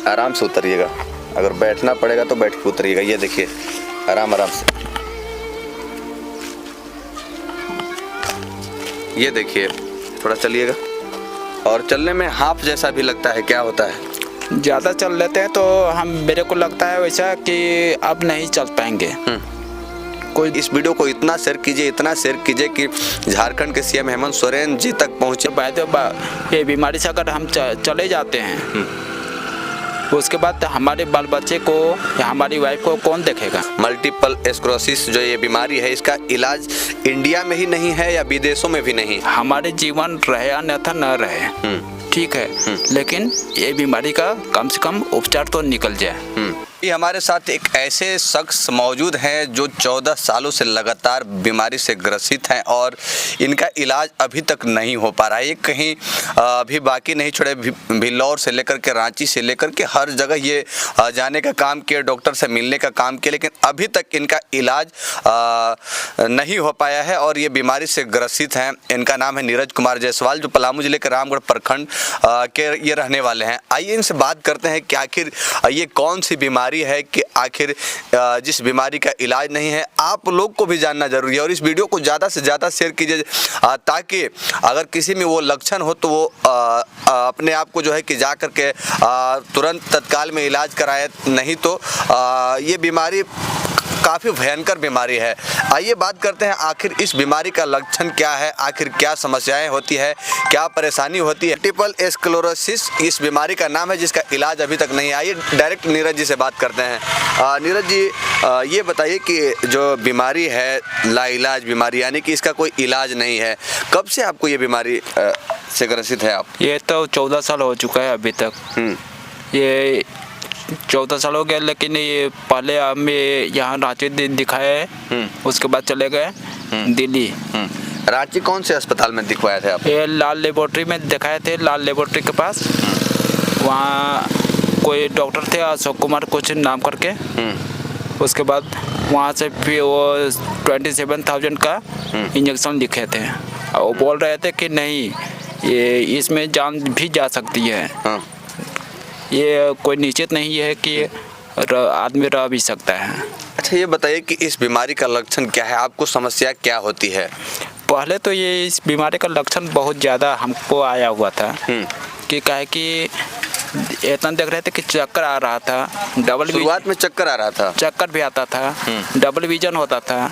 आराम से उतरिएगा, अगर बैठना पड़ेगा तो बैठ के उतरिएगा। ये देखिए आराम आराम से, ये देखिए थोड़ा चलिएगा। और चलने में हाफ जैसा भी लगता है, क्या होता है? ज़्यादा चल लेते हैं तो मेरे को लगता है वैसा कि अब नहीं चल पाएंगे। कोई इस वीडियो को इतना शेयर कीजिए, इतना शेयर कीजिए कि झारखंड के सीएम हेमंत सोरेन जी तक पहुँचे। ये बीमारी से अगर हम चले जाते हैं उसके बाद हमारे बाल बच्चे को या हमारी वाइफ को कौन देखेगा? मल्टीपल स्क्लेरोसिस जो ये बीमारी है, इसका इलाज इंडिया में ही नहीं है या विदेशों में भी नहीं? हमारे जीवन रहे अन्यथा न रहे, ठीक है, लेकिन ये बीमारी का कम से कम उपचार तो निकल जाए। ये हमारे साथ एक ऐसे शख्स मौजूद हैं जो 14 सालों से लगातार बीमारी से ग्रसित हैं और इनका इलाज अभी तक नहीं हो पा रहा है। ये कहीं अभी बाकी नहीं छोड़े, भिलौर से लेकर के रांची से लेकर के हर जगह ये जाने का काम किया, डॉक्टर से मिलने का काम किया, लेकिन अभी तक इनका इलाज नहीं हो पाया है और ये बीमारी से ग्रसित हैं। इनका नाम है नीरज कुमार जायसवाल, जो पलामू जिले के रामगढ़ प्रखंड के ये रहने वाले हैं। आइए इनसे बात करते हैं कि आखिर ये कौन सी बीमारी है कि आखिर जिस बीमारी का इलाज नहीं है। आप लोग को भी जानना जरूरी है और इस वीडियो को ज़्यादा से ज़्यादा शेयर कीजिए ताकि अगर किसी में वो लक्षण हो तो वो अपने आप को जो है कि जा करके तुरंत तत्काल में इलाज कराए, नहीं तो ये बीमारी काफ़ी भयंकर बीमारी है। आइए बात करते हैं आखिर इस बीमारी का लक्षण क्या है, आखिर क्या समस्याएं होती है, क्या परेशानी होती है। मल्टीपल स्क्लेरोसिस इस बीमारी का नाम है जिसका इलाज अभी तक नहीं है। आइए डायरेक्ट नीरज जी से बात करते हैं। नीरज जी, ये बताइए कि जो बीमारी है लाइलाज बीमारी, यानी कि इसका कोई इलाज नहीं है, कब से आपको ये बीमारी से ग्रसित है आप? ये तो 14 साल हो चुका है अभी तक। ये 14 साल हो गया, लेकिन ये पहले हमें यहाँ रांची दिखाए, उसके बाद चले गए दिल्ली। रांची कौन से अस्पताल में दिखवाए थे आप? ये लाल लेबोरेटरी में दिखाए थे, लाल लेबोरेटरी के पास। वहाँ कोई डॉक्टर थे अशोक कुमार कुछ नाम करके। उसके बाद वहाँ से फिर वो 27,000 का इंजेक्शन लिखे थे और वो बोल रहे थे कि नहीं, ये इसमें जान भी जा सकती है। ये कोई निश्चित नहीं है कि आदमी रह भी सकता है। अच्छा, ये बताइए कि इस बीमारी का लक्षण क्या है, आपको समस्या क्या होती है? पहले तो ये इस बीमारी का लक्षण बहुत ज़्यादा हमको आया हुआ था कि काहे कि इतना देख रहे थे कि चक्कर आ रहा था, शुरुआत में चक्कर आ रहा था, चक्कर भी आता था, डबल विजन होता था,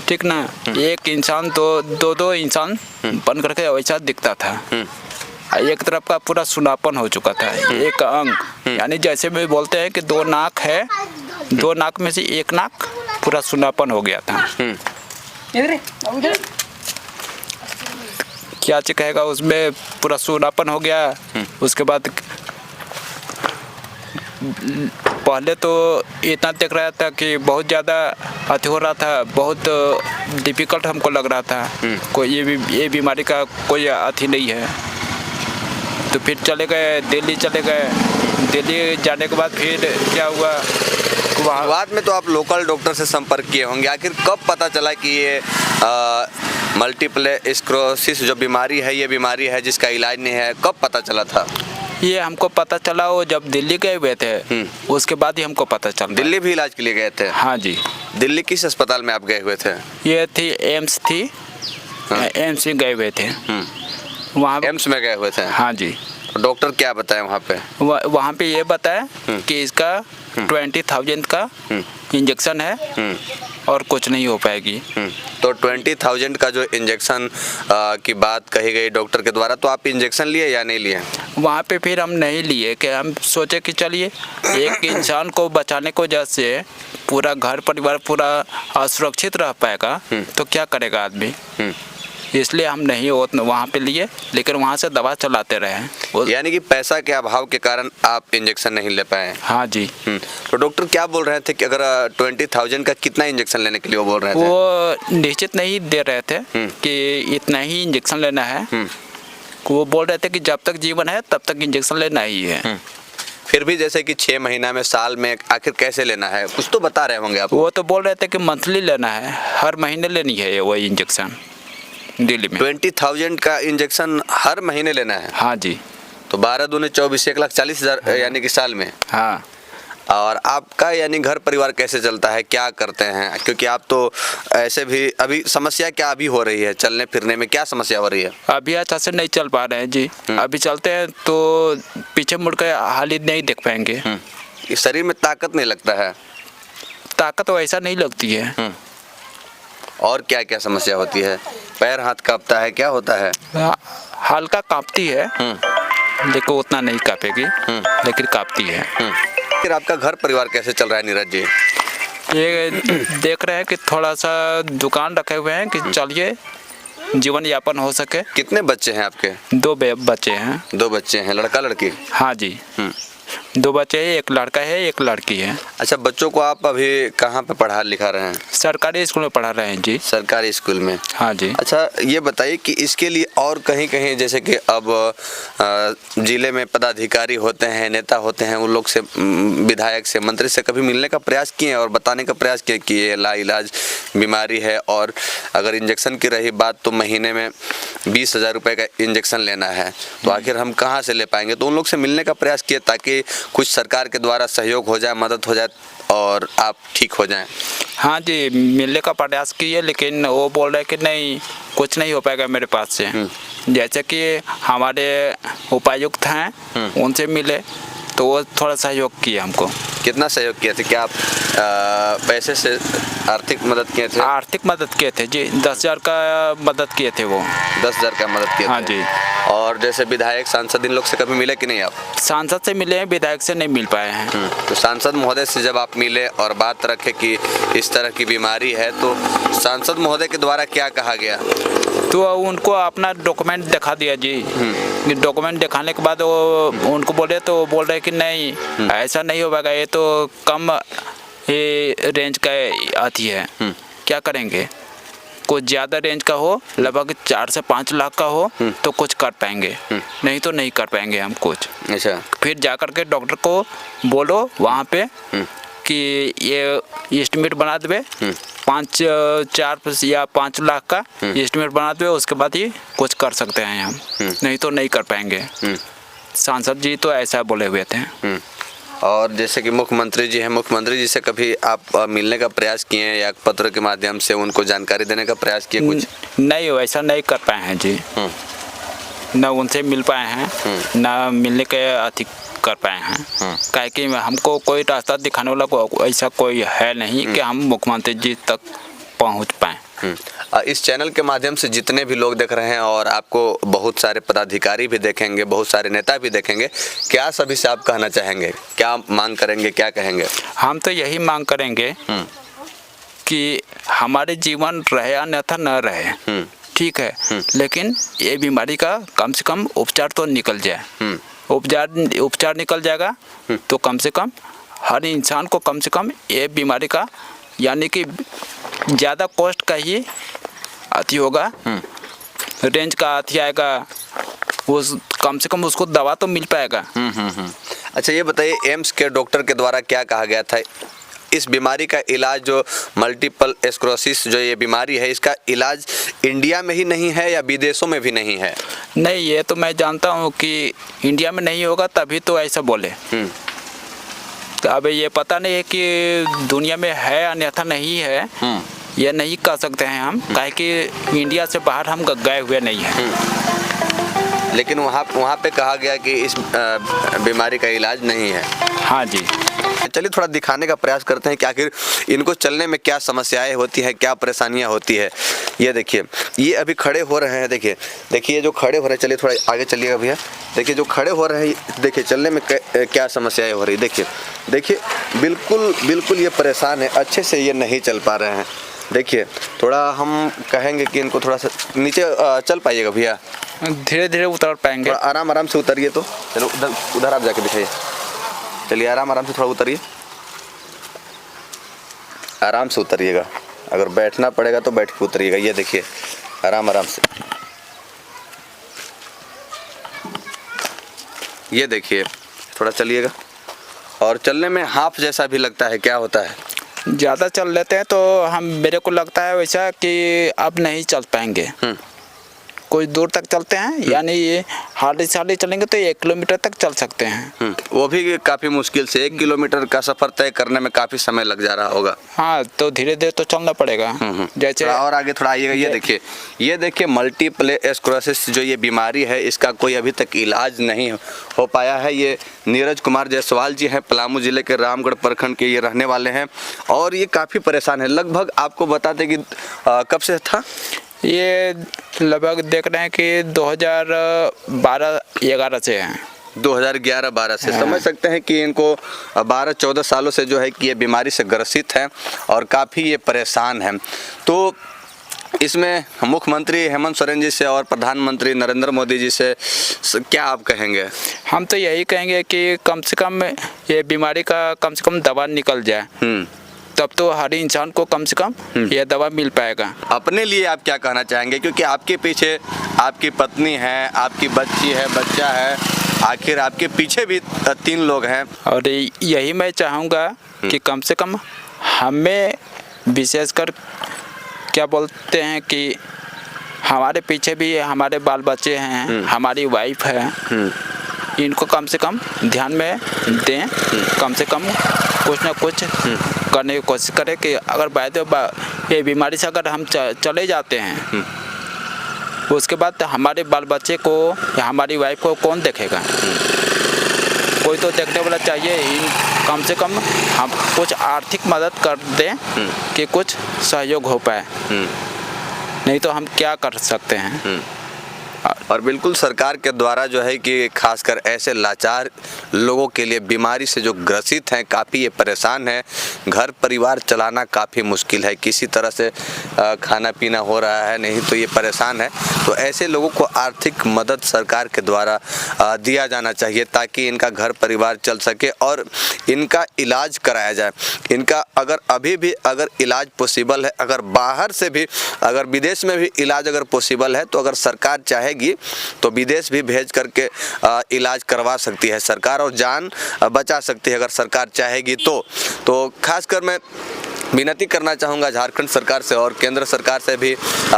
ठीक ना। एक इंसान दो इंसान बन करके वैसा दिखता था। एक तरफ का पूरा सुनापन हो चुका था, एक अंग, यानी जैसे भी बोलते हैं कि 2 नाक है, 2 नाक में से एक नाक पूरा सुनापन हो गया था। क्या कहेगा, उसमें पूरा सुनापन हो गया। उसके बाद पहले तो इतना देख रहा था कि बहुत ज़्यादा अति हो रहा था, बहुत डिफिकल्ट हमको लग रहा था, कोई ये बीमारी का कोई अति नहीं है। तो फिर चले गए दिल्ली, चले गए दिल्ली। जाने के बाद फिर क्या हुआ, शुरुआत में तो आप लोकल डॉक्टर से संपर्क किए होंगे, आखिर कब पता चला कि ये मल्टीपल स्क्लेरोसिस जो बीमारी है, ये बीमारी है जिसका इलाज नहीं है, कब पता चला था? ये हमको पता चला वो जब दिल्ली गए हुए थे, उसके बाद ही हमको पता चला। दिल्ली भी इलाज के लिए गए थे? हाँ जी। दिल्ली किस अस्पताल में आप गए हुए थे? ये थी एम्स थी, एम्स में गए हुए थे। वहाँ एम्स में गए हुए थे? हाँ जी। डॉक्टर क्या बताए वहाँ पे? वहाँ पे ये बताया कि इसका 20,000 का इंजेक्शन है और कुछ नहीं हो पाएगी। तो 20,000 का जो इंजेक्शन की बात कही गई डॉक्टर के द्वारा, तो आप इंजेक्शन लिए या नहीं लिए? वहाँ पे फिर हम नहीं लिए, कि हम सोचे कि चलिए एक इंसान को बचाने को जैसे पूरा घर परिवार पूरा असुरक्षित रह पाएगा तो क्या करेगा आदमी, इसलिए हम नहीं वहाँ पे लिए, लेकिन वहाँ से दवा चलाते रहे। यानी कि पैसा के अभाव के कारण आप इंजेक्शन नहीं ले पाए? हाँ जी। तो डॉक्टर क्या बोल रहे थे कि अगर 20,000 का कितना इंजेक्शन लेने के लिए वो बोल रहे थे? वो निश्चित नहीं दे रहे थे कि इतना ही इंजेक्शन लेना है। वो बोल रहे थे कि जब तक जीवन है तब तक इंजेक्शन लेना ही है। फिर भी जैसे कि 6 महीना में, साल में, आखिर कैसे लेना है, कुछ तो बता रहे होंगे आप? वो तो बोल रहे थे कि मंथली लेना है, हर महीने लेनी है वही इंजेक्शन दिल्ली में। 20,000 का इंजेक्शन हर महीने लेना है? हाँ जी। तो 12 दूने 24, 1,40,000 यानी कि साल में। हाँ। और आपका यानी घर परिवार कैसे चलता है, क्या करते हैं? क्योंकि आप तो ऐसे भी, अभी समस्या क्या अभी हो रही है, चलने फिरने में क्या समस्या हो रही है? अभी अच्छा से नहीं चल पा रहे हैं जी। अभी चलते हैं तो पीछे मुड़ के हाल ही नहीं देख पाएंगे। इस शरीर में ताकत नहीं लगता है? ताकत वैसा नहीं लगती है। और क्या क्या समस्या होती है? पैर हाथ कांपता है, क्या होता है? हल्का कांपती है, लेकिन उतना नहीं कांपेगी, लेकिन कांपती है। फिर आपका घर परिवार कैसे चल रहा है नीरज जी? ये देख रहे हैं कि थोड़ा सा दुकान रखे हुए हैं कि चलिए जीवन यापन हो सके। कितने बच्चे हैं आपके? 2 बच्चे हैं। 2 बच्चे हैं, लड़का लड़की? हाँ जी। 2 बच्चे हैं, एक लड़का है, एक लड़की है। अच्छा, बच्चों को आप अभी कहाँ पे पढ़ा लिखा रहे हैं? सरकारी स्कूल में पढ़ा रहे हैं जी। सरकारी स्कूल में? हाँ जी। अच्छा, ये बताइए कि इसके लिए और कहीं कहीं, जैसे कि अब जिले में पदाधिकारी होते हैं, नेता होते हैं, उन लोग से, विधायक से, मंत्री से कभी मिलने का प्रयास किए और बताने का प्रयास किए कि ये लाइलाज बीमारी है और अगर इंजेक्शन की रही बात तो महीने में 20,000 रुपये का इंजेक्शन लेना है, तो आखिर हम कहाँ से ले पाएंगे? तो उन लोग से मिलने का प्रयास किए ताकि कुछ सरकार के द्वारा सहयोग हो जाए, मदद हो जाए और आप ठीक हो जाएं। हाँ जी, मिलने का प्रयास किए, लेकिन वो बोल रहे कि नहीं, कुछ नहीं हो पाएगा मेरे पास से। जैसे कि हमारे उपायुक्त हैं, उनसे मिले तो वो थोड़ा सहयोग किए हमको। कितना सहयोग किए थे? क्या आप पैसे से आर्थिक मदद किए थे? आर्थिक मदद किए थे जी, 10,000 का मदद किए थे वो। 10,000 का मदद किए थे? हाँ जी। और जैसे विधायक, सांसद, इन लोग से कभी मिले कि नहीं आप? सांसद से मिले हैं, विधायक से नहीं मिल पाए हैं। तो सांसद महोदय से जब आप मिले और बात रखे कि इस तरह की बीमारी है, तो सांसद महोदय के द्वारा क्या कहा गया? तो उनको अपना डॉक्यूमेंट दिखा दिया जी। डॉक्यूमेंट दिखाने के बाद वो उनको बोले तो बोल रहे कि नहीं, ऐसा नहीं हो पाएगा, ये तो कम ये रेंज का आती है। क्या करेंगे? कुछ ज़्यादा रेंज का हो, लगभग 4 से 5 लाख का हो तो कुछ कर पाएंगे, नहीं तो नहीं कर पाएंगे हम कुछ। अच्छा। फिर जा कर के डॉक्टर को बोलो वहाँ पे कि ये एस्टिमेट बना देवे, 4 या 5 लाख का एस्टिमेट बना देवे, उसके बाद ही कुछ कर सकते हैं हम, नहीं तो नहीं कर पाएंगे। सांसद जी तो ऐसा बोले हुए थे। और जैसे कि मुख्यमंत्री जी हैं, मुख्यमंत्री जी से कभी आप मिलने का प्रयास किए हैं या पत्र के माध्यम से उनको जानकारी देने का प्रयास किए कुछ? नहीं, वैसा नहीं कर पाए हैं जी। ना उनसे मिल पाए हैं, ना मिलने के अधिक कर पाए हैं। काहे कि हमको कोई रास्ता दिखाने वाला ऐसा कोई है नहीं कि हम मुख्यमंत्री जी तक पहुंच पाएँ। इस चैनल के माध्यम से जितने भी लोग देख रहे हैं और आपको बहुत सारे पदाधिकारी भी देखेंगे, बहुत सारे नेता भी देखेंगे, क्या सभी से आप कहना चाहेंगे? क्या मांग करेंगे, क्या कहेंगे? हम तो यही मांग करेंगे कि हमारे जीवन रहे अन्यथा न रहे, ठीक है, लेकिन ये बीमारी का कम से कम उपचार तो निकल जाए। उपचार निकल जाएगा तो कम से कम हर इंसान को कम से कम ये बीमारी का, यानी कि ज़्यादा कॉस्ट का ही अति होगा, रेंज का अति आएगा, उस कम से कम उसको दवा तो मिल पाएगा। अच्छा, ये बताइए, एम्स के डॉक्टर के द्वारा क्या कहा गया था? इस बीमारी का इलाज, जो मल्टीपल स्क्लेरोसिस जो ये बीमारी है, इसका इलाज इंडिया में ही नहीं है या विदेशों में भी नहीं है? नहीं, ये तो मैं जानता हूँ कि इंडिया में नहीं होगा, तभी तो ऐसा बोले। तो अब ये पता नहीं है कि दुनिया में है अन्यथा नहीं है, ये नहीं कह सकते हैं हम, काहे कि इंडिया से बाहर हम गए हुए नहीं हैं। लेकिन वहाँ पे कहा गया कि इस बीमारी का इलाज नहीं है। हाँ जी। चलिए थोड़ा दिखाने का प्रयास करते हैं कि आखिर इनको चलने में क्या समस्याएं होती हैं, क्या परेशानियां होती है। ये देखिए, ये अभी खड़े हो रहे हैं, देखिए जो खड़े हो रहे हैं, चलिए थोड़ा आगे चलिएगा भैया। देखिए जो खड़े हो रहे हैं, देखिए चलने में क्या समस्याएं हो रही, देखिए बिल्कुल ये परेशान है, अच्छे से ये नहीं चल पा रहे हैं। देखिए थोड़ा हम कहेंगे कि इनको थोड़ा सा नीचे चल पाइएगा भैया, धीरे धीरे उतर पाएंगे। आराम से उतरिए। तो चलो उधर आप जाके दिखाइए। चलिए आराम से थोड़ा उतरिए, आराम से उतरिएगा। अगर बैठना पड़ेगा तो बैठ के उतरिएगा। ये देखिए आराम से, ये देखिए थोड़ा चलिएगा। और चलने में हाफ जैसा भी लगता है, क्या होता है? ज़्यादा चल लेते हैं तो मेरे को लगता है वैसा कि अब नहीं चल पाएंगे। कुछ दूर तक चलते हैं, यानी ये हाली साली चलेंगे तो 1 किलोमीटर तक चल सकते हैं। वो भी काफ़ी मुश्किल से 1 किलोमीटर का सफ़र तय करने में काफ़ी समय लग जा रहा होगा। हाँ, तो धीरे धीरे तो चलना पड़ेगा। जैसे और आगे थोड़ा आइएगा, ये देखिए मल्टीपल स्क्लेरोसिस जो ये बीमारी है, इसका कोई अभी तक इलाज नहीं हो पाया है। ये नीरज कुमार जायसवाल जी हैं, पलामू जिले के रामगढ़ प्रखंड के ये रहने वाले हैं और ये काफ़ी परेशान है। लगभग आपको बताते कि कब से था ये, लगभग देख रहे हैं कि 2012-11 से हैं। 2011-12 से समझ सकते हैं कि इनको 12-14 सालों से जो है कि ये बीमारी से ग्रसित हैं और काफ़ी ये परेशान हैं। तो इसमें मुख्यमंत्री हेमंत सोरेन जी से और प्रधानमंत्री नरेंद्र मोदी जी से क्या आप कहेंगे? हम तो यही कहेंगे कि कम से कम ये बीमारी का कम से कम दवा निकल जाए, तब तो हर इंसान को कम से कम यह दवा मिल पाएगा। अपने लिए आप क्या कहना चाहेंगे, क्योंकि आपके पीछे आपकी पत्नी है, आपकी बच्ची है, बच्चा है, आखिर आपके पीछे भी 3 लोग हैं। और यही मैं चाहूँगा कि कम से कम हमें विशेषकर क्या बोलते हैं कि हमारे पीछे भी हमारे बाल बच्चे हैं, हमारी वाइफ है, इनको कम से कम ध्यान में दें। कम से कम कुछ ना कुछ करने की कोशिश करें कि अगर ये बीमारी से अगर हम चले जाते हैं, उसके बाद हमारे बाल बच्चे को या हमारी वाइफ को कौन देखेगा? कोई तो देखने वाला चाहिए। कम से कम हम कुछ आर्थिक मदद कर दें कि कुछ सहयोग हो पाए, नहीं तो हम क्या कर सकते हैं। और बिल्कुल सरकार के द्वारा जो है कि खासकर ऐसे लाचार लोगों के लिए, बीमारी से जो ग्रसित हैं, काफ़ी ये परेशान हैं, घर परिवार चलाना काफ़ी मुश्किल है, किसी तरह से खाना पीना हो रहा है, नहीं तो ये परेशान है। तो ऐसे लोगों को आर्थिक मदद सरकार के द्वारा दिया जाना चाहिए ताकि इनका घर परिवार चल सके और इनका इलाज कराया जाए। इनका अगर अभी भी अगर इलाज पॉसिबल है, अगर बाहर से भी, अगर विदेश में भी इलाज अगर पॉसिबल है, तो अगर सरकार चाहेगी तो विदेश भी भेज करके इलाज करवा सकती है सरकार और जान बचा सकती है अगर सरकार चाहेगी तो खासकर मैं विनती करना चाहूँगा झारखंड सरकार से और केंद्र सरकार से भी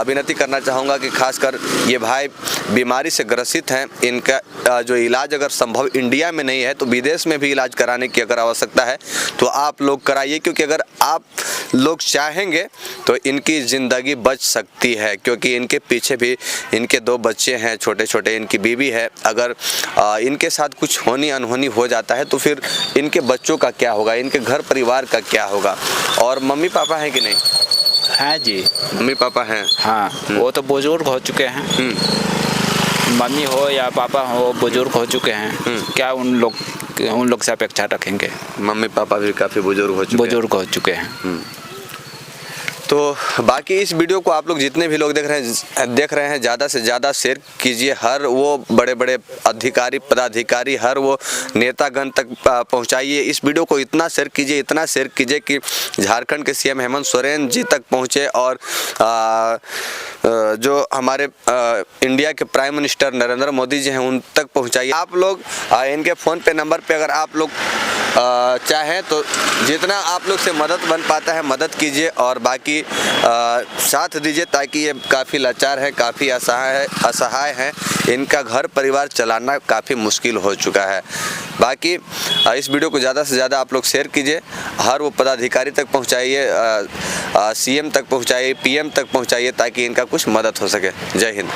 विनती करना चाहूँगा कि खासकर ये भाई बीमारी से ग्रसित हैं, इनका जो इलाज अगर संभव इंडिया में नहीं है तो विदेश में भी इलाज कराने की अगर आवश्यकता है तो आप लोग कराइए, क्योंकि अगर आप लोग चाहेंगे तो इनकी ज़िंदगी बच सकती है। क्योंकि इनके पीछे भी इनके 2 बच्चे हैं छोटे छोटे, इनकी बीवी है। अगर इनके साथ कुछ होनी अनहोनी हो जाता है तो फिर इनके बच्चों का क्या होगा, इनके घर परिवार का क्या होगा? और मम्मी पापा हैं कि नहीं? हैं जी, मम्मी पापा हैं। हाँ, वो तो बुजुर्ग हो चुके हैं। मम्मी हो या पापा हो, बुजुर्ग हो चुके हैं। क्या उन लोग से अपेक्षा रखेंगे? मम्मी पापा भी काफ़ी बुजुर्ग हो चुके हैं। तो बाकी इस वीडियो को आप लोग जितने भी लोग देख रहे हैं ज़्यादा से ज़्यादा शेयर कीजिए। हर वो बड़े बड़े अधिकारी पदाधिकारी, हर वो नेतागण तक पहुंचाइए। इस वीडियो को इतना शेयर कीजिए कि झारखंड के सीएम हेमंत सोरेन जी तक पहुंचे और जो हमारे इंडिया के प्राइम मिनिस्टर नरेंद्र मोदी जी हैं उन तक पहुंचाइए। आप लोग इनके फ़ोन पे नंबर पे अगर आप लोग चाहें तो जितना आप लोग से मदद बन पाता है मदद कीजिए और बाकी साथ दीजिए, ताकि ये काफ़ी लाचार है, काफ़ी असहाय हैं, इनका घर परिवार चलाना काफ़ी मुश्किल हो चुका है। बाकी इस वीडियो को ज़्यादा से ज़्यादा आप लोग शेयर कीजिए, हर वो पदाधिकारी तक पहुंचाइए, सीएम तक पहुंचाइए, पीएम तक पहुंचाइए, ताकि इनका कुछ मदद हो सके। जय हिंद।